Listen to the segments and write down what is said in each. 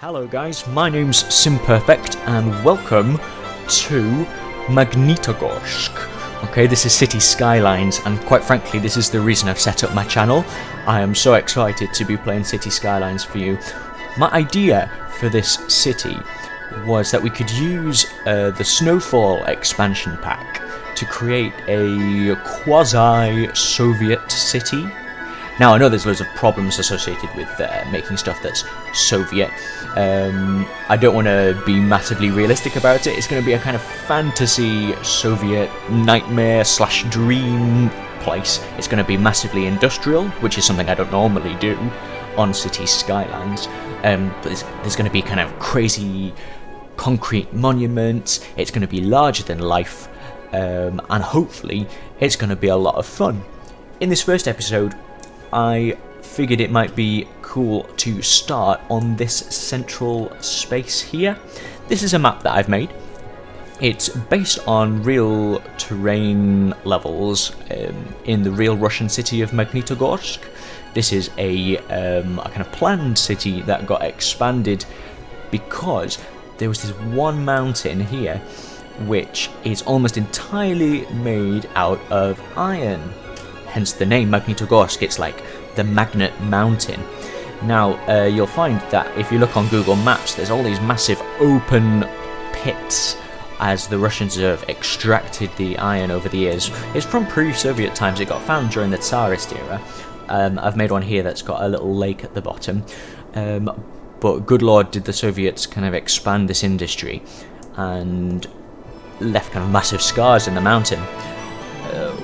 Hello guys, my name's Simperfect and welcome to Magnitogorsk. Okay, this is Cities Skylines, and quite frankly this is the reason I've set up my channel. I am so excited to be playing Cities Skylines for you. My idea for this city was that we could use the Snowfall expansion pack to create a quasi-Soviet city. Now, I know there's loads of problems associated with making stuff that's Soviet. I don't want to be massively realistic about it. It's going to be a kind of fantasy Soviet nightmare slash dream place. It's going to be massively industrial, which is something I don't normally do on Cities Skylines. But there's going to be kind of crazy concrete monuments. It's going to be larger than life. And hopefully it's going to be a lot of fun. In this first episode, I figured it might be cool to start on this central space here. This is a map that I've made. It's based on real terrain levels in the real Russian city of Magnitogorsk. This is a kind of planned city that got expanded because there was this one mountain here which is almost entirely made out of iron. Hence the name Magnitogorsk. It's like the magnet mountain. Now you'll find that if you look on Google Maps, there's all these massive open pits as the Russians have extracted the iron over the years. It's from pre-Soviet times. It got found during the Tsarist era. I've made one here that's got a little lake at the bottom. But good lord, did the Soviets kind of expand this industry and left kind of massive scars in the mountain,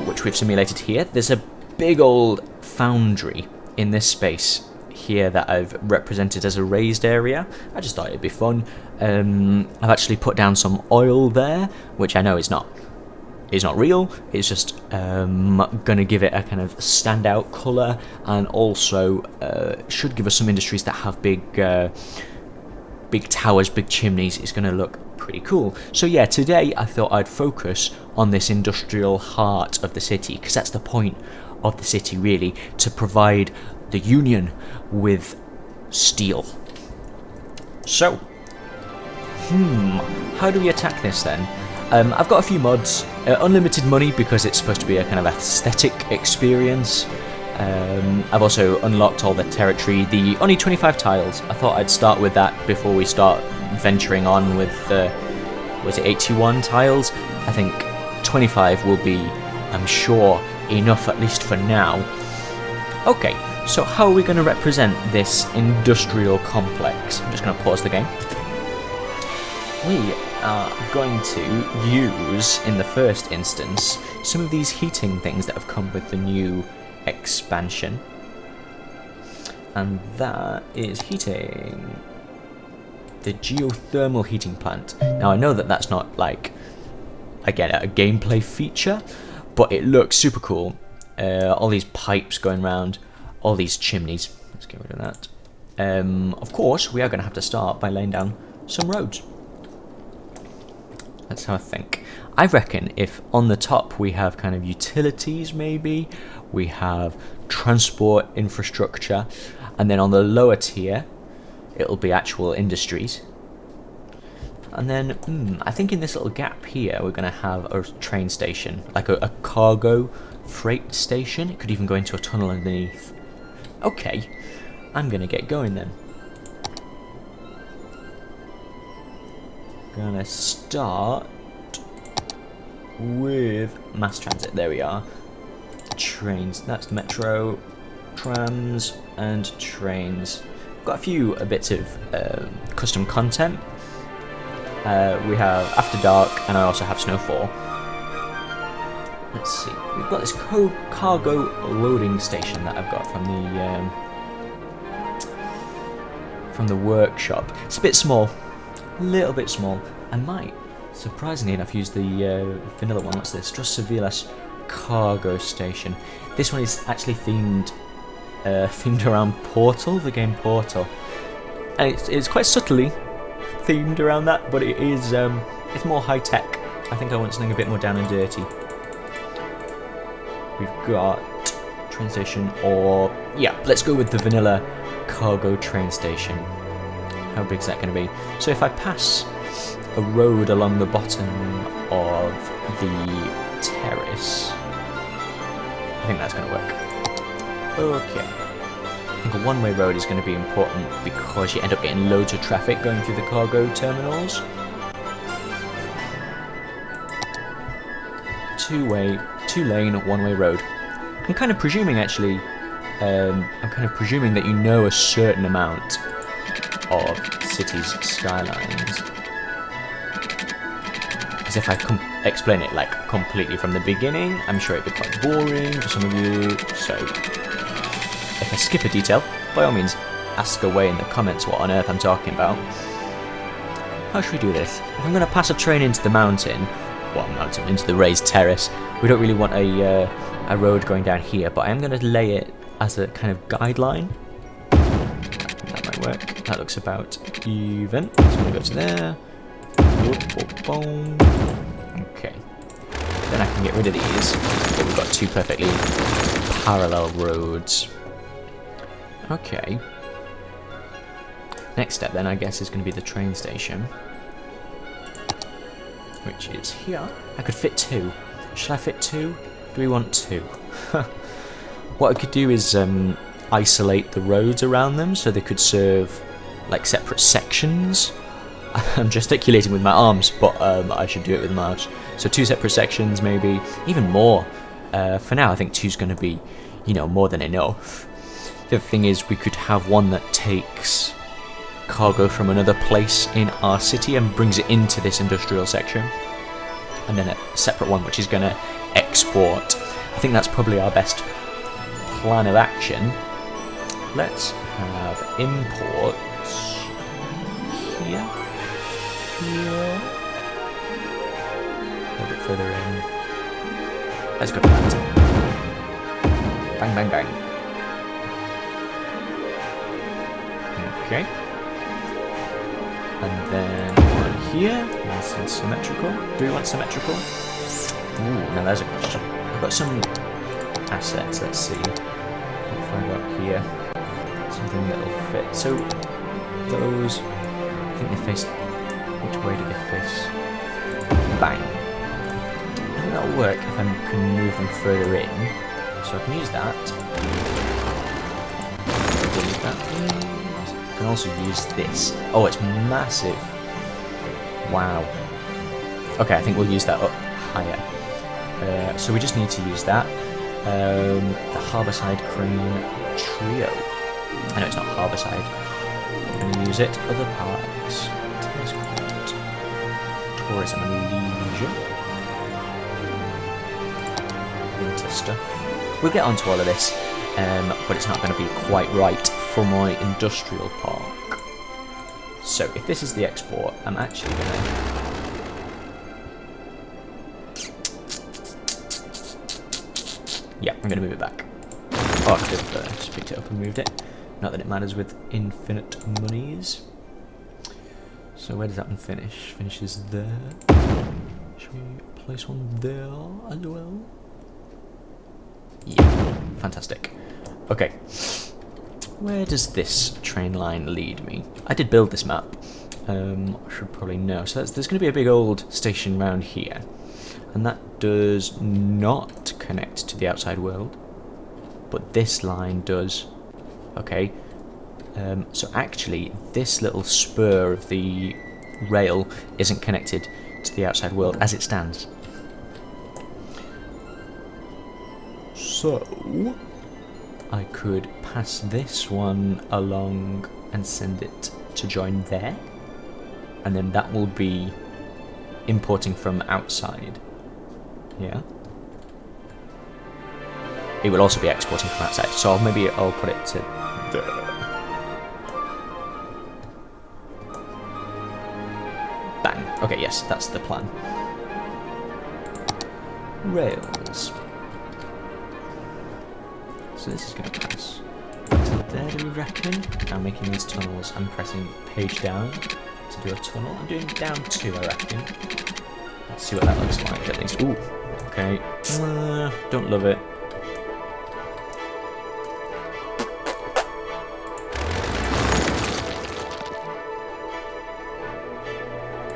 which we've simulated here. There's a big old foundry in this space here that I've represented as a raised area. I just thought it'd be fun. I've actually put down some oil there, which I know is not real. It's just gonna give it a kind of standout colour, and also should give us some industries that have big towers, big chimneys. It's gonna look pretty cool. So yeah, today I thought I'd focus on this industrial heart of the city, because that's the point of the city really, to provide the Union with steel. So, how do we attack this then? I've got a few mods. Unlimited money, because it's supposed to be a kind of aesthetic experience. I've also unlocked all the territory. The only 25 tiles. I thought I'd start with that before we start venturing on with was it 81 tiles? I think 25 will be, I'm sure, enough at least for now. Okay, so how are we going to represent this industrial complex? I'm just going to pause the game. We are going to use, in the first instance, some of these heating things that have come with the new expansion. And that is heating. The geothermal heating plant. Now I know that that's not like, again, a gameplay feature, but it looks super cool. All these pipes going around, all these chimneys. Let's get rid of that. Of course, we are going to have to start by laying down some roads. Let's have a think. I reckon if on the top we have kind of utilities, maybe we have transport infrastructure, and then on the lower tier it'll be actual industries. And then, I think in this little gap here, we're going to have a train station, like a cargo freight station. It could even go into a tunnel underneath. Okay, I'm going to get going then. Gonna start with mass transit. There we are. Trains. That's the metro, trams, and trains. Got a few bits of custom content. We have After Dark, and I also have Snowfall. Let's see. We've got this cargo loading station that I've got from the workshop. It's a bit small, a little bit small. I might, surprisingly enough, use the vanilla one. What's this? Just Sevilla's cargo station. This one is actually themed around Portal, the game Portal, and it's quite subtly themed around that, but it is it's more high tech. I think I want something a bit more down and dirty. We've got train station, or yeah, let's go with the vanilla cargo train station. How big is that going to be? So if I pass a road along the bottom of the terrace, I think that's going to work. Okay. I think a one-way road is going to be important because you end up getting loads of traffic going through the cargo terminals. Two-lane, one-way road. I'm kind of presuming, actually, that you know a certain amount of Cities Skylines. Because if I explain it like completely from the beginning, I'm sure it'd be quite boring for some of you. So if I skip a detail, by all means, ask away in the comments what on earth I'm talking about. How should we do this? If I'm going to pass a train into the mountain, into the raised terrace, we don't really want a road going down here, but I am going to lay it as a kind of guideline. That might work. That looks about even. So I'm going to go to there. Okay. Then I can get rid of these, but we've got two perfectly parallel roads. Okay. Next step then, I guess, is going to be the train station, which is here. I could fit two. Should I fit two? Do we want two? What I could do is isolate the roads around them so they could serve like separate sections. I'm gesticulating with my arms, but I should do it with the mouse. So two separate sections, maybe even more. For now, I think two's going to be, more than enough. The other thing is, we could have one that takes cargo from another place in our city and brings it into this industrial section, and then a separate one which is going to export. I think that's probably our best plan of action. Let's have imports here, a little bit further in. Let's go for that. Bang, bang, bang. Okay. And then one here, nice and symmetrical. Do we want symmetrical? Ooh, now there's a question. I've got some assets, let's see. What have I got here? Something that'll fit. So, those, I think they face, which way do they face? Bang. I think that'll work if I can move them further in. So I can use that. Delete that. I can also use this. Oh, it's massive. Wow. Okay, I think we'll use that up higher. So we just need to use that. The Harbourside Crane Trio. I know it's not Harbourside. I'm going to use it. Other parks. Tourism and leisure. Winter stuff. We'll get onto all of this, but it's not going to be quite right for my industrial park. So if this is the export, I'm actually going to... Yeah, I'm going to move it back. Oh, I could have just picked it up and moved it. Not that it matters with infinite monies. So where does that one finish? Finishes there. Should we place one there as well? Yeah, fantastic. Okay. Where does this train line lead me? I did build this map. I should probably know. So there's going to be a big old station around here, and that does not connect to the outside world, but this line does. Okay, so actually this little spur of the rail isn't connected to the outside world as it stands. So I could pass this one along and send it to join there, and then that will be importing from outside. Yeah. It will also be exporting from outside, so maybe I'll put it to there. Bang. Okay, yes, that's the plan. Rails. So this is going to pass to there, do we reckon? Now making these tunnels, I'm pressing page down to do a tunnel. I'm doing down 2, I reckon. Let's see what that looks like at least. Ooh, okay. Don't love it.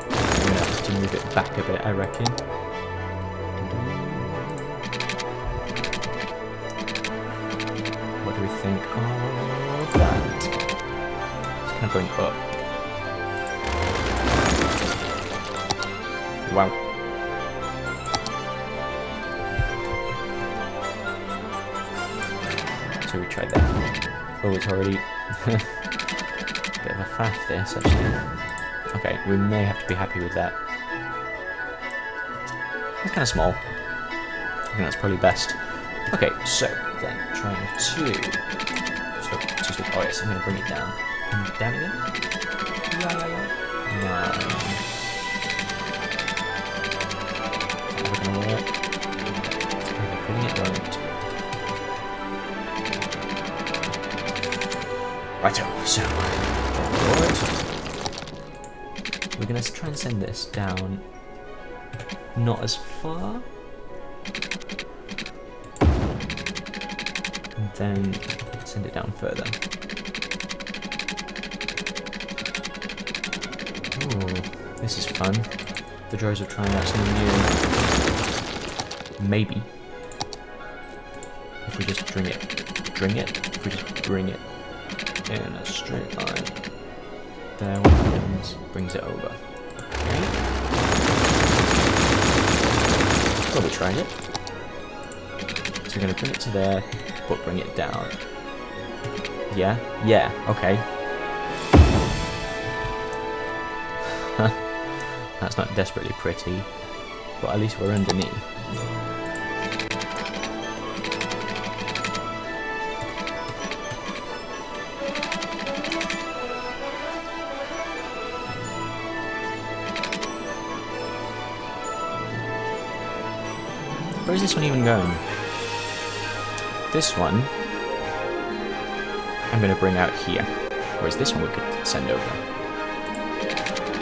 I'm going to have to move it back a bit, I reckon. What do we think of that? It's kind of going up. Wow. So we tried that. Oh, it's already a bit of a faff this, actually. Okay, we may have to be happy with that. It's kind of small. I think that's probably best. Okay, so then trying to... So, oh yes, I'm going to bring it down. And down again? Yeah. 9. Is that going to work? I'm feeling it won't. Righto, so... We're going to try and send this down not as far. And then send it down further. Oh, this is fun. The joys of trying out something new. Maybe. If we just if we just bring it in a straight line. There, what happens? Brings it over. Okay. Well, we tried it. So we're going to bring it to there, but bring it down. Yeah? Yeah, okay. That's not desperately pretty, but at least we're underneath. Where is this one even going? This one I'm going to bring out here, whereas this one we could send over.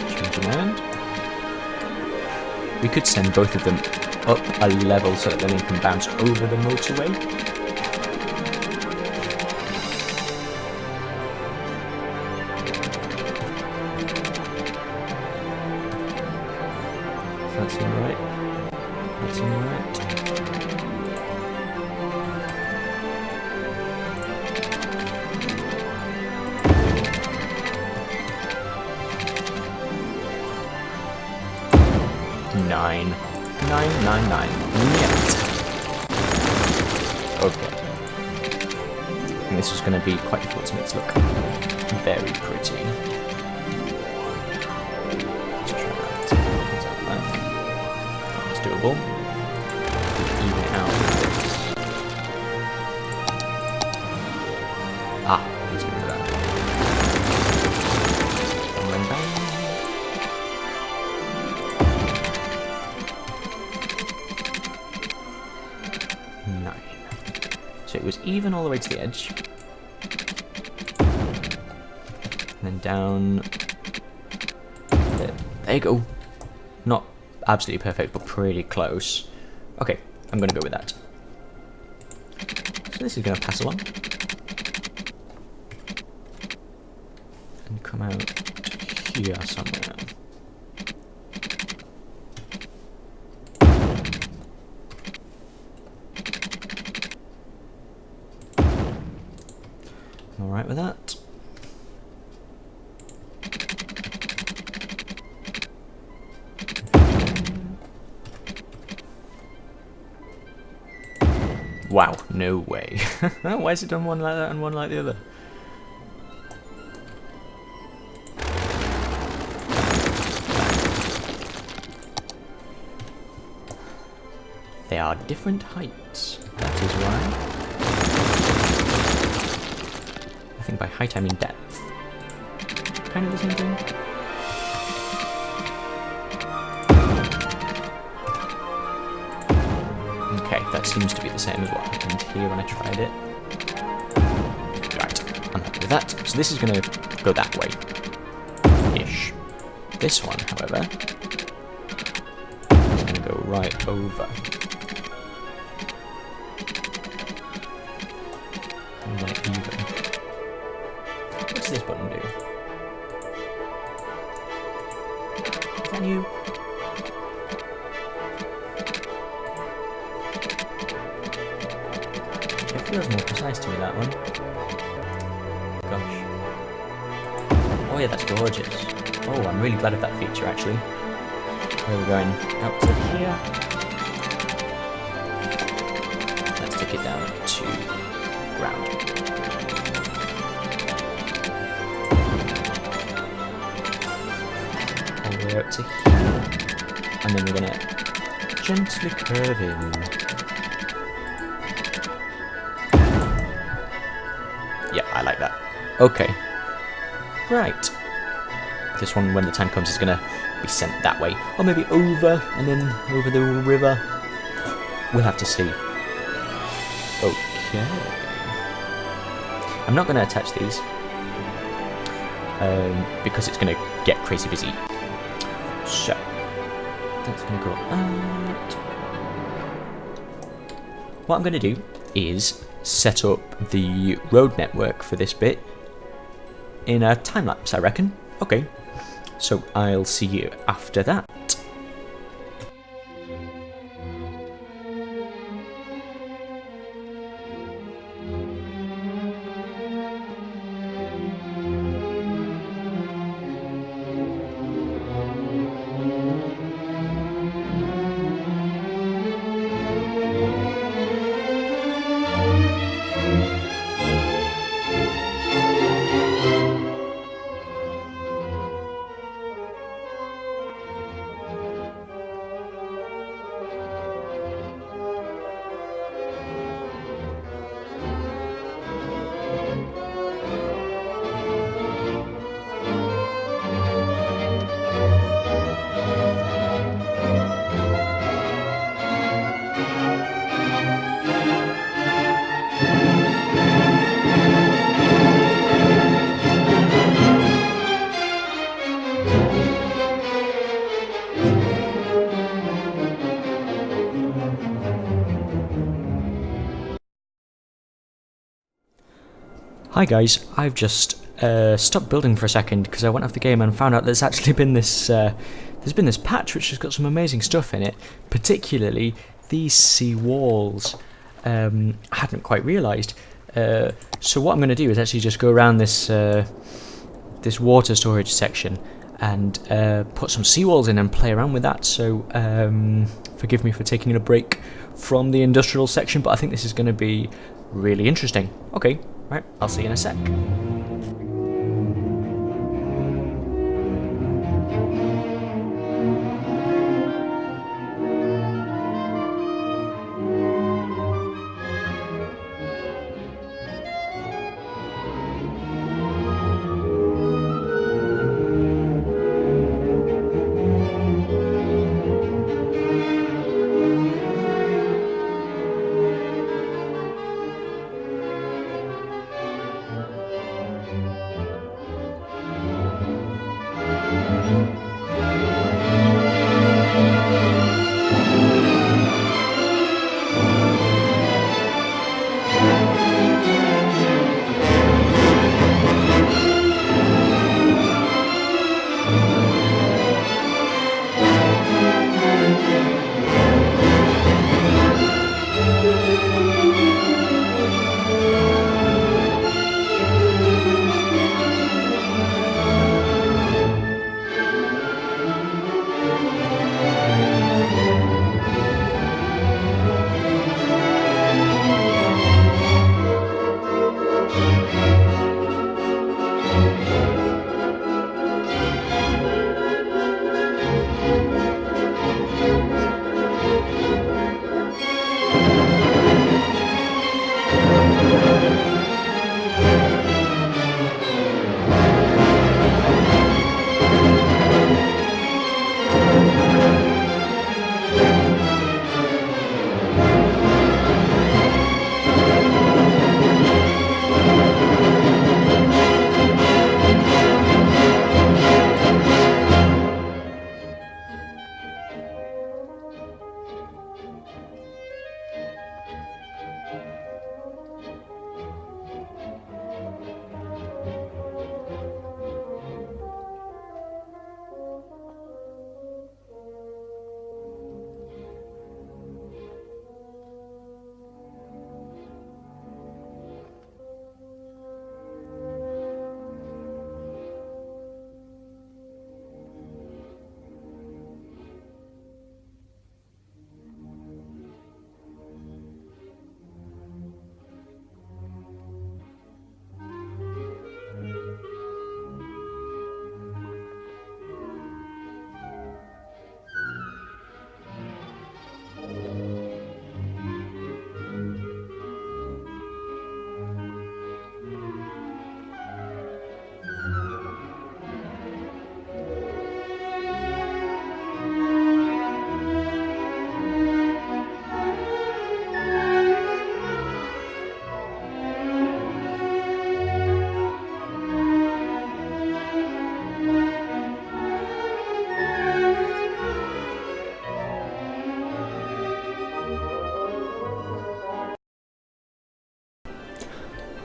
Change around. We could send both of them up a level so that then they can bounce over the motorway. That seems right. That seems right. Nine. Yet. Okay. And this is going to be quite difficult to make it look very pretty. Let's try that. That's doable. Even it out with this. Ah, let's get rid of that. Bang, bang. So it was even all the way to the edge. And then down there. There you go. Not absolutely perfect, but pretty close. Okay, I'm going to go with that. So this is going to pass along. And come out here somewhere. Alright with that. Wow, no way. Why is it done one like that and one like the other? They are different heights. That is why. I think by height I mean depth. Kind of the same thing. Okay, that seems to be the same as well. And here when I tried it. Right, I'm happy with that. So this is going to go that way. Ish. This one, however, is going to go right over. And then even. What does this button do? Is that new? It feels more precise to me, that one. Gosh. Oh yeah, that's gorgeous. Oh, I'm really glad of that feature, actually. Where are we going? Out to here. Let's take it down to ground. All the way out to here. And then we're going to gently curve in. Yeah, I like that. Okay. Right. This one, when the time comes, is going to be sent that way. Or maybe over, and then over the river. We'll have to see. Okay. I'm not going to attach these. Because it's going to get crazy busy. So, that's going to go out. What I'm going to do is set up the road network for this bit in a time-lapse, I reckon. Okay, so I'll see you after that. Hi guys, I've just stopped building for a second because I went off the game and found out there's actually been this patch which has got some amazing stuff in it, particularly these sea walls. I hadn't quite realised. So what I'm going to do is actually just go around this this water storage section and put some seawalls in and play around with that. So forgive me for taking a break from the industrial section, but I think this is going to be really interesting. Okay. Right, I'll see you in a sec.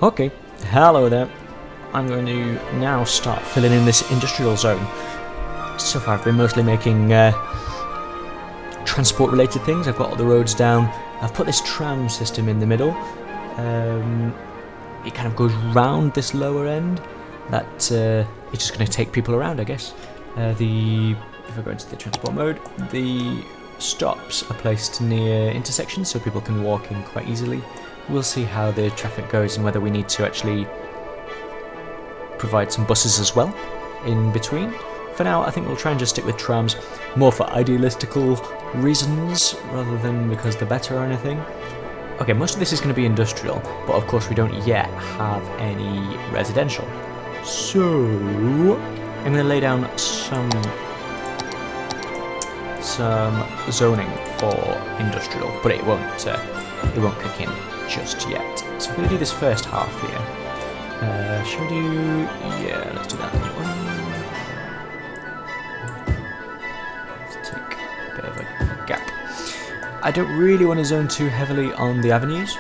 Okay, hello there. I'm going to now start filling in this industrial zone. So far I've been mostly making transport related things. I've got all the roads down. I've put this tram system in the middle. It kind of goes round this lower end. That it's just going to take people around, I guess. If I go into the transport mode, the stops are placed near intersections so people can walk in quite easily. We'll see how the traffic goes and whether we need to actually provide some buses as well in between. For now, I think we'll try and just stick with trams, more for idealistical reasons rather than because they're better or anything. Okay, most of this is going to be industrial, but of course we don't yet have any residential. So I'm going to lay down some zoning for industrial, but it won't kick in just yet. So I'm going to do this first half here. Should we do? Yeah, let's do that. Let's take a bit of a gap. I don't really want to zone too heavily on the avenues.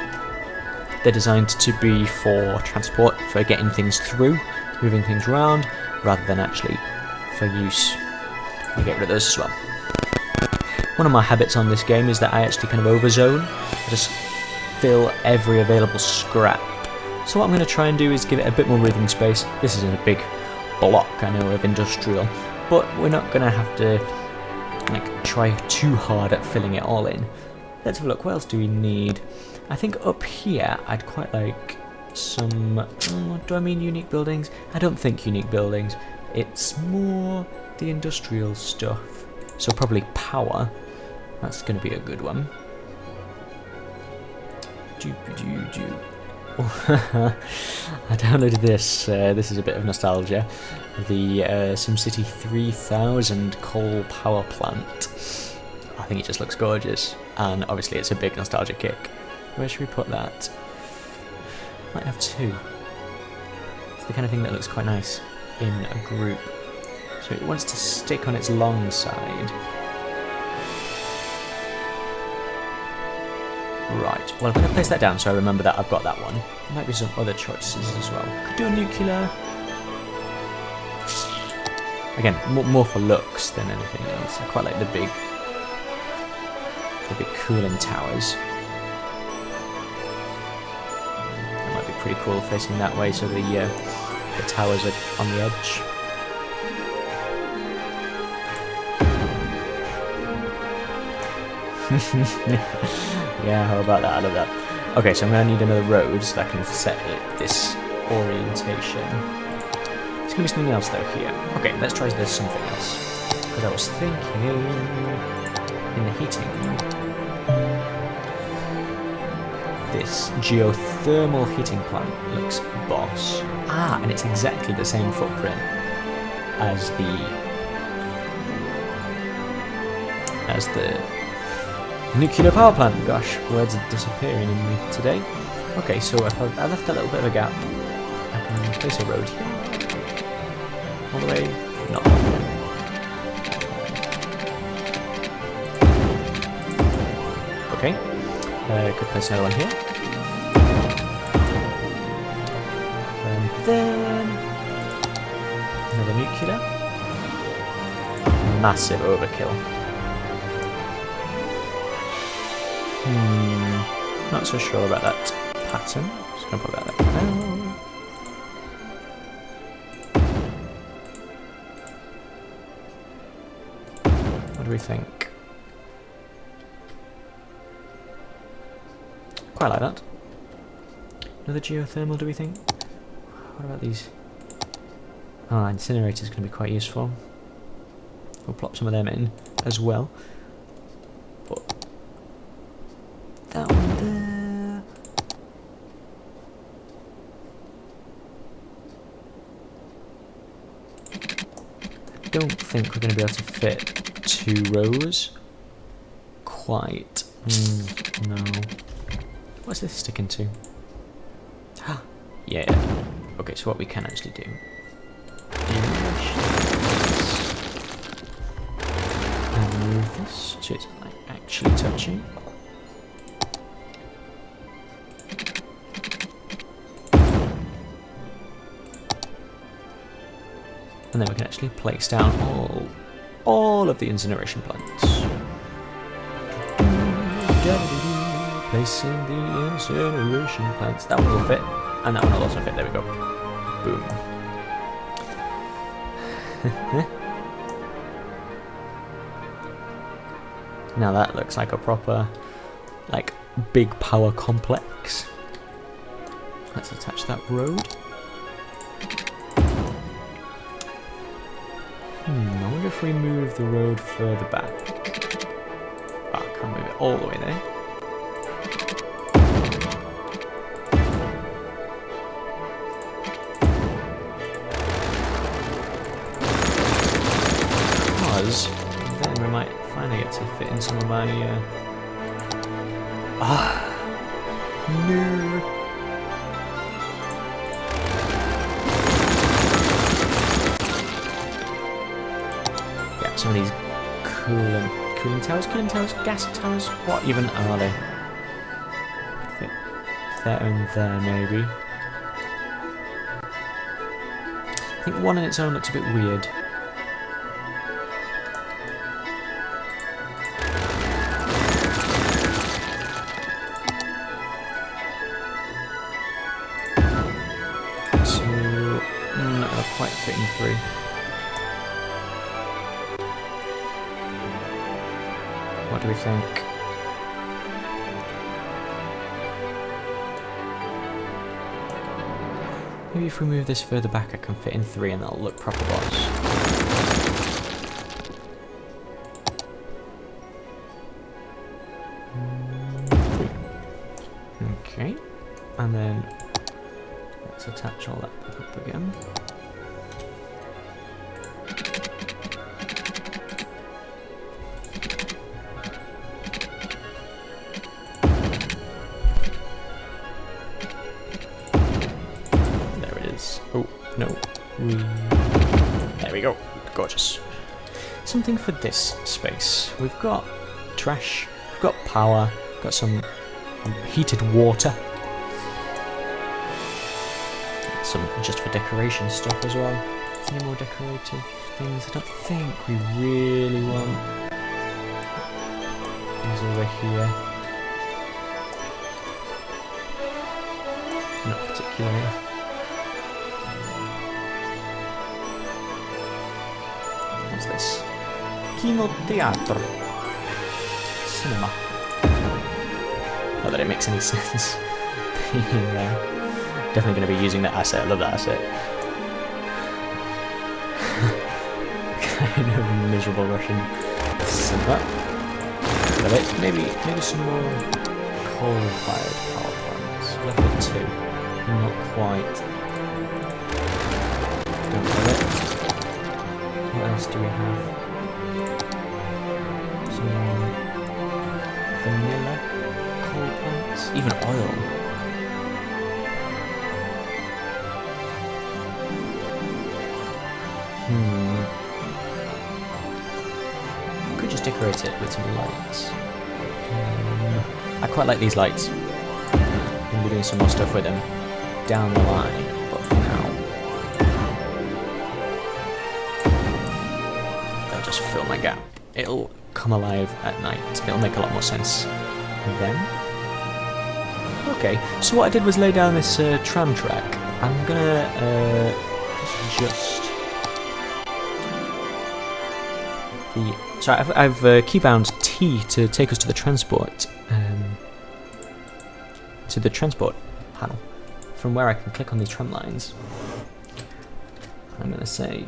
They're designed to be for transport, for getting things through, moving things around, rather than actually for use. I'll get rid of those as well. One of my habits on this game is that I actually kind of overzone. I just fill every available scrap. So what I'm going to try and do is give it a bit more breathing space. This isn't a big block, I know, of industrial, but we're not going to have to try too hard at filling it all in. Let's have a look. What else do we need? I think up here I'd quite like some... do I mean unique buildings? I don't think unique buildings. It's more the industrial stuff. So probably power. That's going to be a good one. I downloaded this. This is a bit of nostalgia. The SimCity 3000 coal power plant. I think it just looks gorgeous, and obviously it's a big nostalgia kick. Where should we put that? Might have two. It's the kind of thing that looks quite nice in a group. So it wants to stick on its long side. Right, well I'm going to place that down so I remember that I've got that one. There might be some other choices as well. Could do a nuclear. Again, more for looks than anything else. I quite like the big cooling towers. That might be pretty cool facing that way so the towers are on the edge. Yeah, how about that? I love that. Okay, so I'm going to need another road so that I can set it this orientation. There's going to be something else though here. Okay, let's try this something else. Because I was thinking in the heating, this geothermal heating plant looks boss. Ah, and it's exactly the same footprint as the nuclear power plant. Gosh, words are disappearing in me today. Okay, so if I left a little bit of a gap, I can place a road here. All the way, not all the way. Okay, could place another one here. And then another nuclear. Massive overkill. Not so sure about that pattern. Just gonna put that there for now. What do we think? Quite like that. Another geothermal, do we think? What about these? Ah, incinerator is going to be quite useful. We'll plop some of them in as well. But that one there. I don't think we're going to be able to fit 2 rows. Quite. No. What's this sticking to? Yeah. Okay, so what we can actually do. And move this so it's like actually touching. And then we can actually place down all of the incineration plants. Placing the incineration plants. That one will fit, and that one will also fit. There we go. Boom. Now that looks like a proper, like, big power complex. Let's attach that road. I wonder if we move the road further back. Oh, I can't move it all the way there. Because then we might finally get to fit in some of my... No! Some of these cooling towers, gas towers, what even are they? Fit there and there, maybe. I think one on its own looks a bit weird. So, not gonna quite fit in through. What do we think? Maybe if we move this further back I can fit in 3 and that'll look proper boss. Okay, and then let's attach all that back up again. Oh, no. There we go. Gorgeous. Something for this space. We've got trash, we've got power, we've got some heated water. Some just for decoration stuff as well. Is there any more decorative things? I don't think we really want things over here. Not particularly. This Kino Teatro Cinema. Not that it makes any sense being there. Definitely going to be using that asset. I love that asset. Kind of miserable Russian cinema. Love it. Maybe some more coal-fired power plants. Level 2. Not quite. Don't love it. What else do we have? Some vanilla coal plants, even oil. Could just decorate it with some lights. I quite like these lights. We'll be doing some more stuff with them down the line, but for now. Just fill my gap. It'll come alive at night. It'll make a lot more sense then. Okay, so what I did was lay down this tram track. I'm gonna adjust the... So I've keybound T to take us to the transport panel, from where I can click on these tram lines. I'm gonna say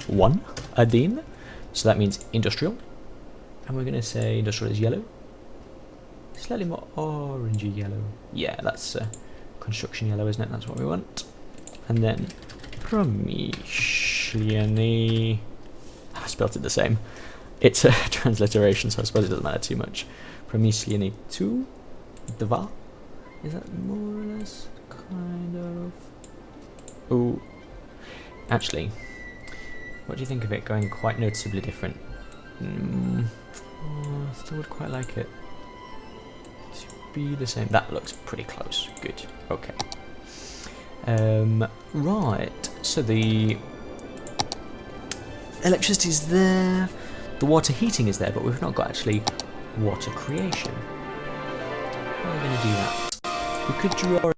one Adin, so that means industrial, and we're going to say industrial is yellow, slightly more orangey yellow. Yeah, that's construction yellow, isn't it? That's what we want. And then Promyshliany. I spelt it the same. It's a transliteration, so I suppose it doesn't matter too much. Promyshliany 2, 2. Is that more or less? Kind of. Oh, actually, what do you think of it going quite noticeably different? I still would quite like it to be the same. That looks pretty close. Good. Okay. Right. So the electricity is there. The water heating is there, but we've not got actually water creation. How are we going to do that? We could draw.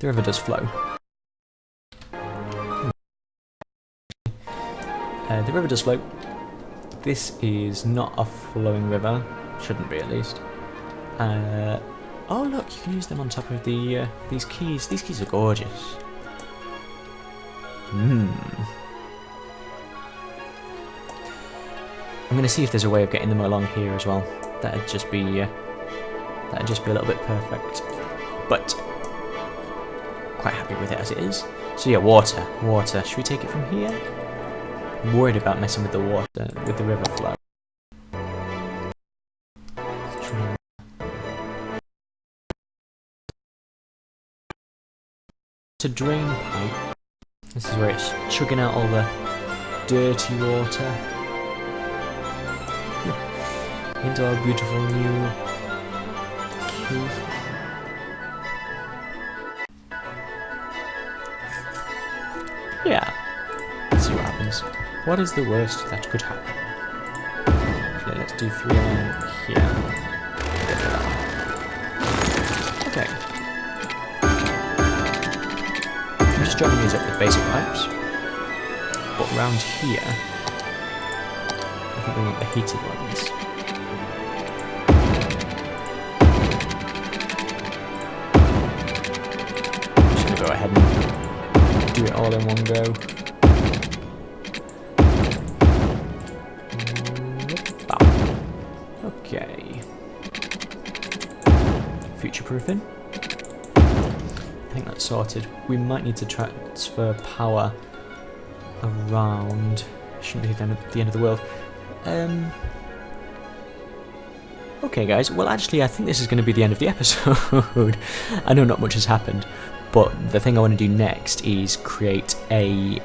The river does flow. The river does flow. This is not a flowing river. Shouldn't be, at least. Oh look, you can use them on top of the these keys. These keys are gorgeous. I'm going to see if there's a way of getting them along here as well. That'd just be a little bit perfect. But quite happy with it as it is. So yeah, water. Should we take it from here? I'm worried about messing with the water, with the river flow. It's a drain pipe. This is where it's chugging out all the dirty water into our beautiful new quay. Yeah. Let's see what happens. What is the worst that could happen? Okay, let's do 3 along here. Okay. I'm just joining these up with basic pipes. But round here, I think we want the heated ones. I'm just going to go ahead and do it all in one go. Okay. Future-proofing. I think that's sorted. We might need to transfer power around. Shouldn't be the end of the world. Okay, guys. Well, actually, I think this is going to be the end of the episode. I know not much has happened, but the thing I want to do next is create a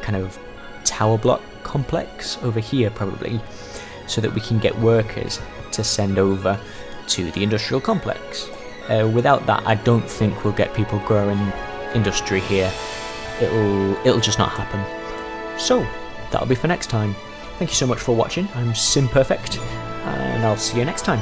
kind of tower block complex over here, probably, so that we can get workers to send over to the industrial complex. Without that, I don't think we'll get people growing industry here. It'll just not happen. So, that'll be for next time. Thank you so much for watching. I'm Simperfect, and I'll see you next time.